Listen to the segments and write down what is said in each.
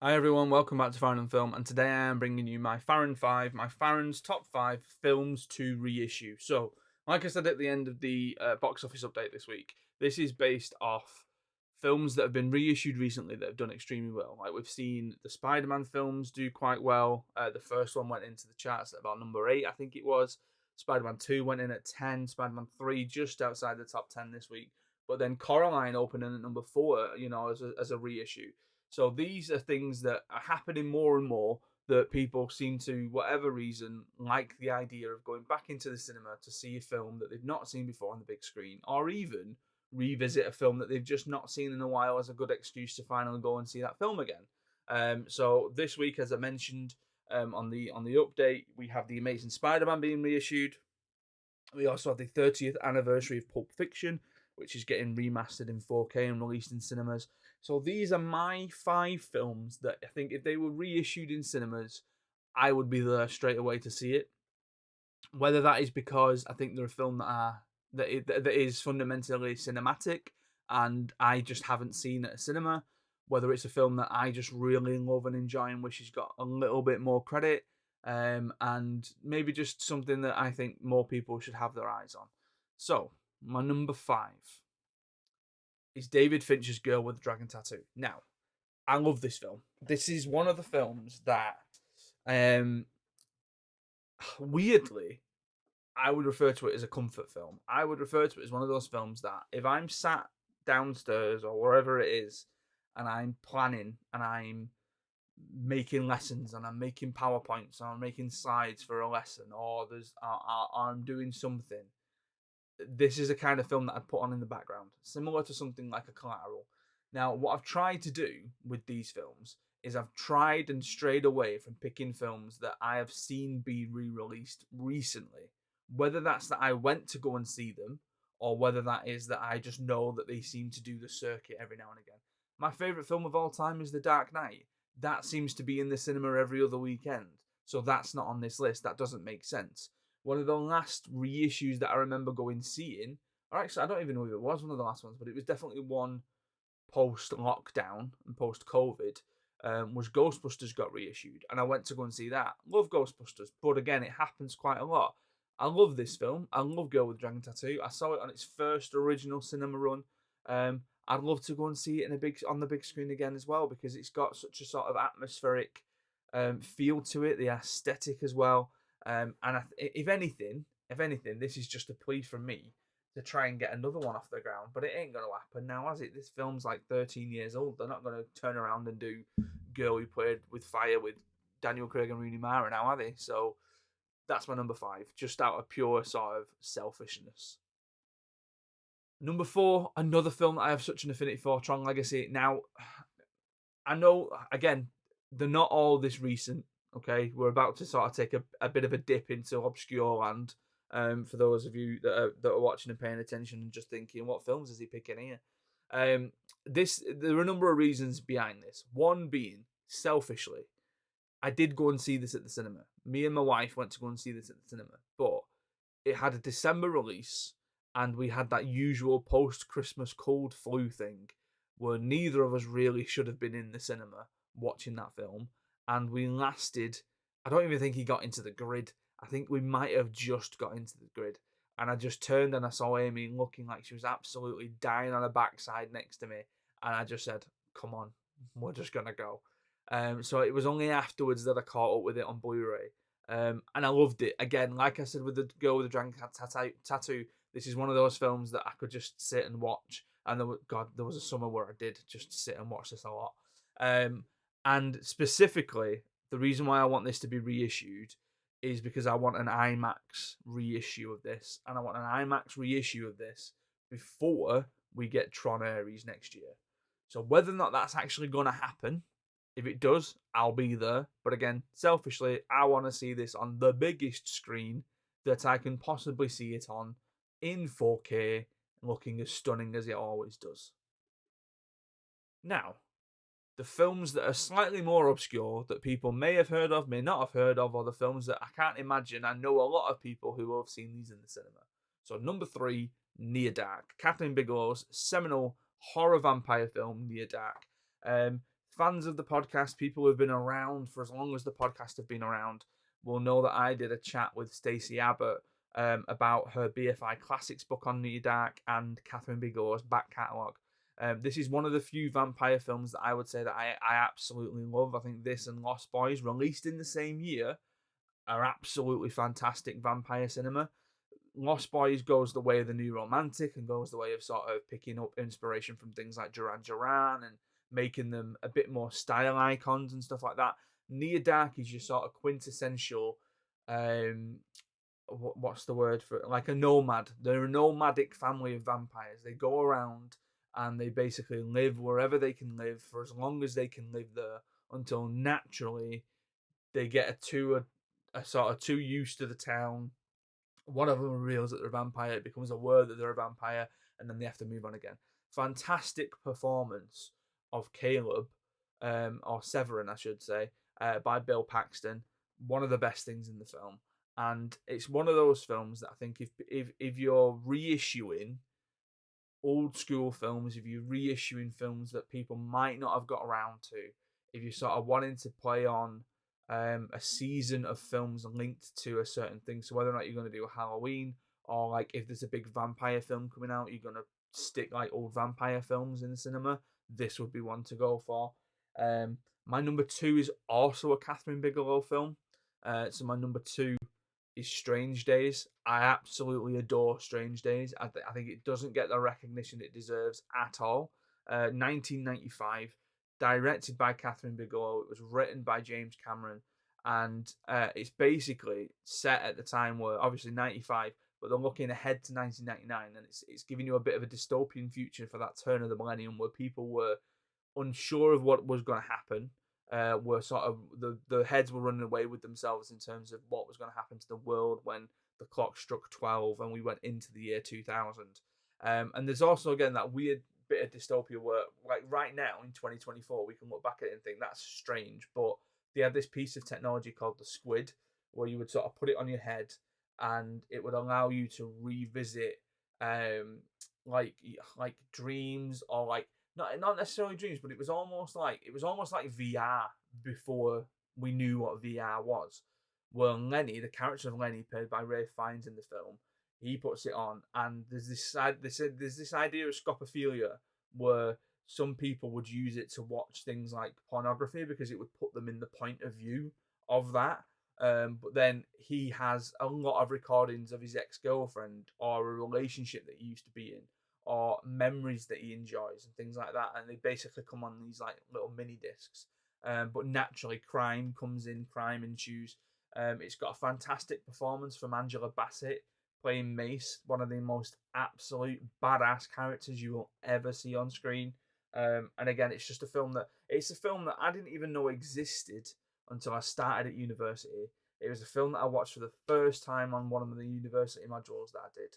Hi everyone, welcome back to Farrand Film, and today I am bringing you my Farrand 5, my Farrand's top 5 films to reissue. So, like I said at the end of the box office update this week, this is based off films that have been reissued recently that have done extremely well. Like we've seen the Spider-Man films do quite well. The first one went into the charts at about number 8, I think it was. Spider-Man 2 went in at 10, Spider-Man 3 just outside the top 10 this week. But then Coraline opening at number 4, as a reissue. So these are things that are happening more and more that people seem to, whatever reason, like the idea of going back into the cinema to see a film that they've not seen before on the big screen, or even revisit a film that they've just not seen in a while as a good excuse to finally go and see that film again. So this week, as I mentioned on the update, we have the Amazing Spider-Man being reissued. We also have the 30th anniversary of Pulp Fiction, which is getting remastered in 4K and released in cinemas. So these are my 5 films that I think if they were reissued in cinemas, I would be there straight away to see it. Whether that is because I think they're a film that is fundamentally cinematic, and I just haven't seen at a cinema. Whether it's a film that I just really love and enjoy and wish has got a little bit more credit, and maybe just something that I think more people should have their eyes on. So my number 5 is David Fincher's Girl with the Dragon Tattoo. Now, I love this film. This is one of the films that, um, weirdly, I would refer to it as a comfort film. I would refer to it as one of those films that if I'm sat downstairs or wherever it is and I'm planning and I'm making lessons and I'm making PowerPoints and I'm making slides for a lesson or I'm doing something, this is a kind of film that I'd put on in the background, similar to something like a Collateral. Now, what I've tried to do with these films is I've tried and strayed away from picking films that I have seen be re-released recently. Whether that's that I went to go and see them, or whether that is that I just know that they seem to do the circuit every now and again. My favourite film of all time is The Dark Knight. That seems to be in the cinema every other weekend. So that's not on this list. That doesn't make sense. One of the last reissues that I remember going seeing, or actually, I don't even know if it was one of the last ones, but it was definitely one post lockdown and post COVID, was Ghostbusters got reissued, and I went to go and see that. Love Ghostbusters, but again, it happens quite a lot. I love this film. I love Girl with Dragon Tattoo. I saw it on its first original cinema run. I'd love to go and see it on the big screen again as well because it's got such a sort of atmospheric feel to it, the aesthetic as well. If anything, this is just a plea from me to try and get another one off the ground, but it ain't going to happen now, has it? This film's like 13 years old. They're not going to turn around and do Girl Who Played with Fire with Daniel Craig and Rooney Mara now, are they? So that's my number 5, just out of pure sort of selfishness. Number 4, another film that I have such an affinity for, Tron Legacy. Now, I know, again, they're not all this recent, okay? We're about to sort of take a bit of a dip into obscure land. For those of you that are watching and paying attention and just thinking, what films is he picking here? There are a number of reasons behind this. One being, selfishly, I did go and see this at the cinema. Me and my wife went to go and see this at the cinema, but it had a December release, and we had that usual post-Christmas cold flu thing, where neither of us really should have been in the cinema watching that film, and we lasted. I don't even think he got into the grid. I think we might have just got into the grid, and I just turned and I saw Amy looking like she was absolutely dying on her backside next to me, and I just said, "Come on, we're just gonna go." So it was only afterwards that I caught up with it on Blu-ray. And I loved it. Again, like I said with the Girl with the Dragon Tattoo, this is one of those films that I could just sit and watch. And there was a summer where I did just sit and watch this a lot. And specifically, the reason why I want this to be reissued is because I want an IMAX reissue of this. And I want an IMAX reissue of this before we get Tron Ares next year. So whether or not that's actually going to happen, if it does, I'll be there. But again, selfishly, I want to see this on the biggest screen that I can possibly see it on in 4K, looking as stunning as it always does. Now, the films that are slightly more obscure that people may have heard of, may not have heard of, or the films that I can't imagine. I know a lot of people who have seen these in the cinema. So, number 3, Neodak. Kathleen Bigelow's seminal horror vampire film, Neodak. fans of the podcast, people who have been around for as long as the podcast have been around, will know that I did a chat with Stacey Abbott about her BFI Classics book on Neodak and Catherine Bigelow's back catalogue. This is one of the few vampire films that I would say that I absolutely love. I think this and Lost Boys, released in the same year, are absolutely fantastic vampire cinema. Lost Boys goes the way of the new romantic and goes the way of sort of picking up inspiration from things like Duran Duran and making them a bit more style icons and stuff like that. Neodak is your sort of quintessential, um, what's the word for it? Like a nomad. They're a nomadic family of vampires. They go around and they basically live wherever they can live for as long as they can live there until naturally they get a sort of too used to the town. One of them reveals that they're a vampire, becomes aware that they're a vampire, and then they have to move on again. Fantastic performance of Caleb, or Severin, I should say, by Bill Paxton. One of the best things in the film, and it's one of those films that I think if you're reissuing old school films, if you're reissuing films that people might not have got around to, if you're sort of wanting to play on a season of films linked to a certain thing, so whether or not you're going to do a Halloween or like if there's a big vampire film coming out, you're going to stick like old vampire films in the cinema, this would be one to go for. My number two is also a Catherine Bigelow film. So my number two is Strange Days. I absolutely adore Strange Days. I think it doesn't get the recognition it deserves at all. 1995, directed by Catherine Bigelow. It was written by James Cameron, and it's basically set at the time where obviously 95, but they're looking ahead to 1999, and it's giving you a bit of a dystopian future for that turn of the millennium where people were unsure of what was going to happen. Were sort of the heads were running away with themselves in terms of what was going to happen to the world when the clock struck 12 and we went into the year 2000. And there's also again that weird bit of dystopia where, like right now in 2024, we can look back at it and think that's strange, but they had this piece of technology called the squid, where you would sort of put it on your head, and it would allow you to revisit like dreams or like not necessarily dreams, but it was almost like VR before we knew what VR was. Well, Lenny, the character of Lenny, played by Ray Fiennes in the film, he puts it on, and there's this idea of scopophilia where some people would use it to watch things like pornography because it would put them in the point of view of that. But then he has a lot of recordings of his ex-girlfriend or a relationship that he used to be in or memories that he enjoys and things like that, and they basically come on these like little mini discs. But naturally, crime ensues. It's got a fantastic performance from Angela Bassett playing Mace, one of the most absolute badass characters you will ever see on screen. And again, it's a film that I didn't even know existed until I started at university. It was a film that I watched for the first time on one of the university modules that I did.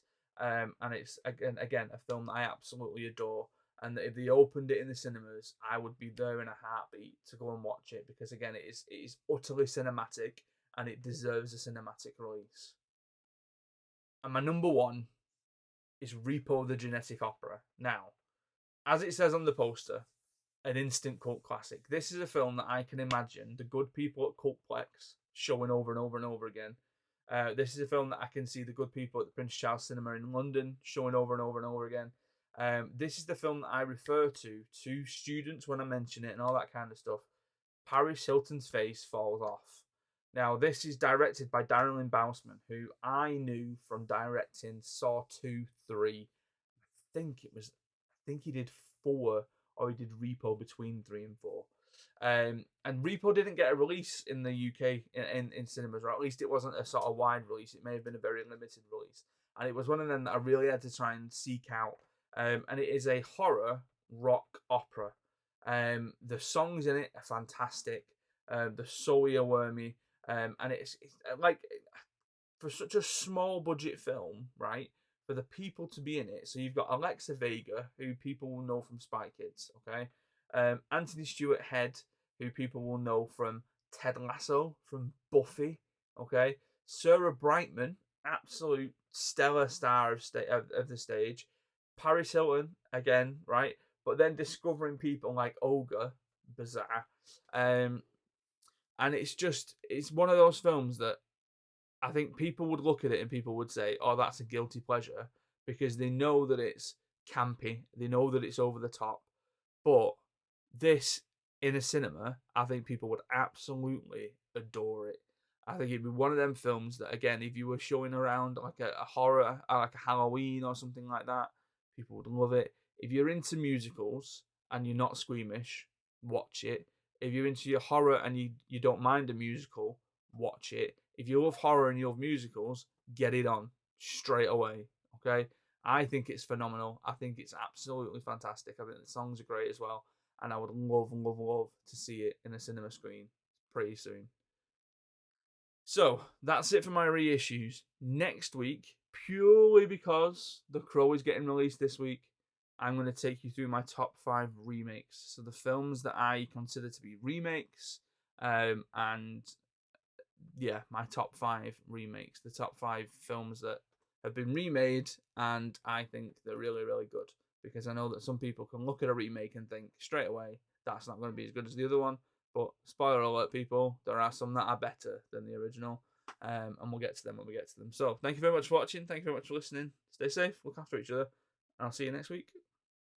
And it's again a film that I absolutely adore. And that if they opened it in the cinemas, I would be there in a heartbeat to go and watch it because again, it is utterly cinematic and it deserves a cinematic release. And my number one is Repo the Genetic Opera. Now, as it says on the poster, an instant cult classic. This is a film that I can imagine the good people at Cultplex showing over and over and over again. This is a film that I can see the good people at the Prince Charles Cinema in London showing over and over and over again. This is the film that I refer to students when I mention it and all that kind of stuff. Paris Hilton's face falls off. Now, this is directed by Darren Lynn Bousman, who I knew from directing Saw 2, 3. I think he did 4, or he did Repo between 3 and 4. And Repo didn't get a release in the UK in cinemas, or at least it wasn't a sort of wide release. It may have been a very limited release. And it was one of them that I really had to try and seek out. And it is a horror rock opera. The songs in it are fantastic. They're so earwormy. And it's like, for such a small budget film, right? For the people to be in it. So you've got Alexa Vega, who people will know from Spy Kids, okay? Anthony Stewart Head, who people will know from Ted Lasso, from Buffy, okay? Sarah Brightman, absolute stellar star of the stage. Paris Hilton, again, right? But then discovering people like Olga, bizarre. And it's one of those films that I think people would look at it and people would say, "Oh, that's a guilty pleasure," because they know that it's campy, they know that it's over the top. But this in a cinema, I think people would absolutely adore it. I think it'd be one of them films that, again, if you were showing around like a horror, like a Halloween or something like that, people would love it. If you're into musicals and you're not squeamish, watch it. If you're into your horror and you don't mind a musical, watch it. If you love horror and you love musicals, get it on straight away. Okay, I think it's phenomenal. I think it's absolutely fantastic. I think the songs are great as well, and I would love, love, love to see it in a cinema screen pretty soon. So that's it for my reissues. Next week, purely because The Crow is getting released this week, I'm going to take you through my top 5 remakes. So the films that I consider to be remakes, and yeah, my top 5 remakes, the top 5 films that have been remade, and I think they're really, really good. Because I know that some people can look at a remake and think straight away that's not going to be as good as the other one. But spoiler alert, people, there are some that are better than the original, and we'll get to them when we get to them. So thank you very much for watching. Thank you very much for listening. Stay safe, look after each other, and I'll see you next week.